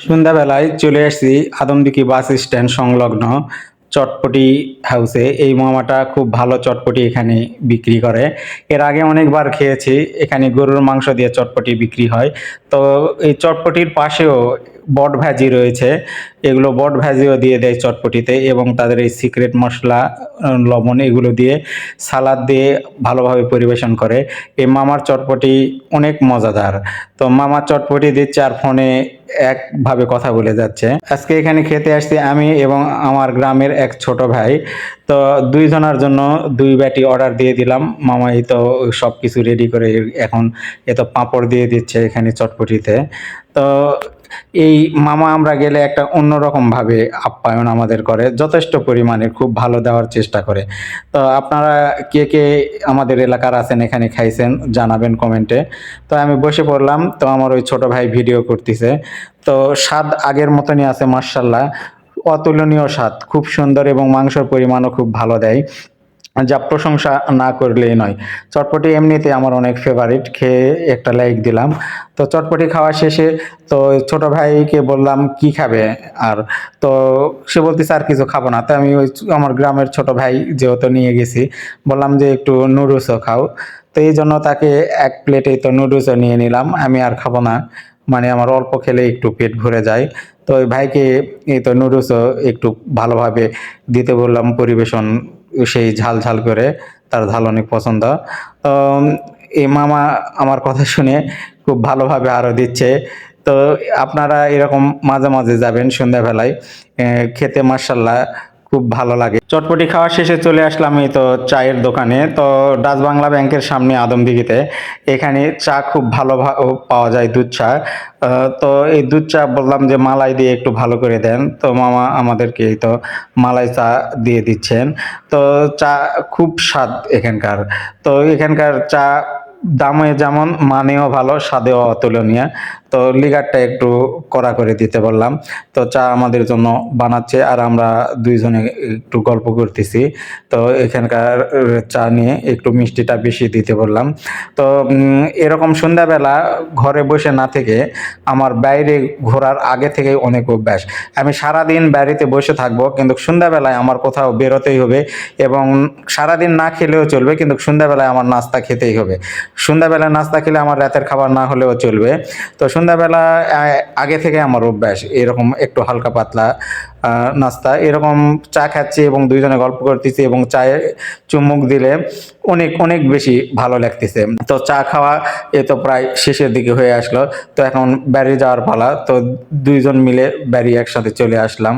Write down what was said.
সন্ধ্যাবেলায় চলে আসছি আদমদিঘি বাস স্ট্যান্ড সংলগ্ন চটপটি হাউসে। এই মামাটা খুব ভালো চটপটি এখানে বিক্রি করে। এর আগে অনেকবার খেয়েছি, এখানে গরুর মাংস দিয়ে চটপটি বিক্রি হয়। তো এই চটপটির পাশেও বট ভাজি রয়েছে, এগুলো বট ভাজিও দিয়ে দেয় চটপটিতে, এবং তাদের এই সিক্রেট মশলা লবণ এগুলো দিয়ে সালাদ দিয়ে ভালোভাবে পরিবেশন করে। এই মামার চটপটি অনেক মজাদার। তো মামার চটপটি দিচ্ছে আর ফোনে একভাবে কথা বলে যাচ্ছে। আজকে এখানে খেতে আসছি আমি এবং আমার গ্রামের এক ছোট ভাই। তো দুইজনের জন্য দুই বাটি অর্ডার দিয়ে দিলাম। মামাই তো সব কিছু রেডি করে এখন পাঁপড় দিয়ে দিচ্ছে এখানে চটপটিতে। তো এই মামা আমরা গেলে একটা অন্যরকম ভাবে আপ্যায়ন আমাদের করে, যথেষ্ট পরিমাণে খুব ভালো দেওয়ার চেষ্টা করে। তো আপনারা কে কে আমাদের এলাকার আছেন, এখানে খাইছেন, জানাবেন কমেন্টে। তো আমি বসে পড়লাম, তো আমার ওই ছোট ভাই ভিডিও করতেছে। তো স্বাদ আগের মতনই আছে মাশাআল্লাহ, অতুলনীয় স্বাদ, খুব সুন্দর, এবং মাংসের পরিমাণও খুব ভালো দেয়, যা প্রশংসা না করলেই নয়। চটপটি এমনিতে আমার অনেক ফেভারিট, খেয়ে একটা লাইক দিলাম। তো চটপটি খাওয়া শেষে তো ছোট ভাইকে বললাম কি খাবে, আর তো সে বলতেছে আর কিছু খাবো না। তো আমি ওই আমার গ্রামের ছোট ভাই যেহেতু নিয়ে গেছি, বললাম যে একটু নুডলসও খাও। তো এই জন্য তাকে এক প্লেটেই তো নুডলসও নিয়ে নিলাম। আমি আর খাবো না, মানে আমার অল্প খেলে একটু পেট ভরে যায়। তো ওই ভাইকে এই তো নুডলসও একটু ভালোভাবে দিতে বললাম পরিবেশন, সেই ঝাল ঝাল করে, তার ঝাল অনেক পছন্দ। তো এই মামা আমার কথা শুনে খুব ভালোভাবে আরও দিচ্ছে। তো আপনারা এরকম মাঝে মাঝে যাবেন সন্ধ্যাবেলায়, খেতে মাশাল্লাহ খুব ভালো লাগে। চটপটি খাওয়া শেষে চলে আসলাম এই তো চায়ের দোকানে। তো ডাচ বাংলা ব্যাংকের সামনে আদমদিঘিতে, এখানে চা খুব ভালো পাওয়া যায়, দুধ চা। তো এই দুধ চা বললাম যে মালাই দিয়ে একটু ভালো করে দেন। তো মামা আমাদেরকে এই তো মালাই চা দিয়ে দিচ্ছেন। তো চা খুব স্বাদ এখানকার। তো এখানকার চা দামে যেমন, মানেও ভালো, স্বাদেও অতুলনীয়। তো লিগারটা একটু কড়া করে দিতে বললাম। তো চা আমাদের জন্য বানাচ্ছে আর আমরা দুইজনে একটু গল্প করতেছি। তো এখানকার চা নিয়ে একটু মিষ্টিটা বেশি দিতে বললাম। তো এরকম সন্ধ্যাবেলা ঘরে বসে না থেকে আমার বাইরে ঘোরার আগে থেকে অনেক অভ্যাস। আমি সারাদিন বাড়িতে বসে থাকবো, কিন্তু সন্ধ্যাবেলায় আমার কোথাও বেরোতেই হবে, এবং সারাদিন না খেলেও চলবে, কিন্তু সন্ধ্যাবেলায় আমার নাস্তা খেতেই হবে। সন্ধ্যাবেলা নাস্তা খেলে আমার রাতের খাবার না হলেও চলবে। তো সন্ধ্যাবেলা আগে থেকে আমার অভ্যাস এরকম একটু হালকা পাতলা নাস্তা, এরকম চা খাচ্ছি এবং দুইজনে গল্প করতেছি, এবং চায়ে চুমুক দিলে অনেক অনেক বেশি ভালো লাগতেছে। তো চা খাওয়া এ তো প্রায় শেষের দিকে হয়ে আসলো। তো এখন বাড়ি যাওয়ার পালা। তো দুইজন মিলে বাড়ি একসাথে চলে আসলাম।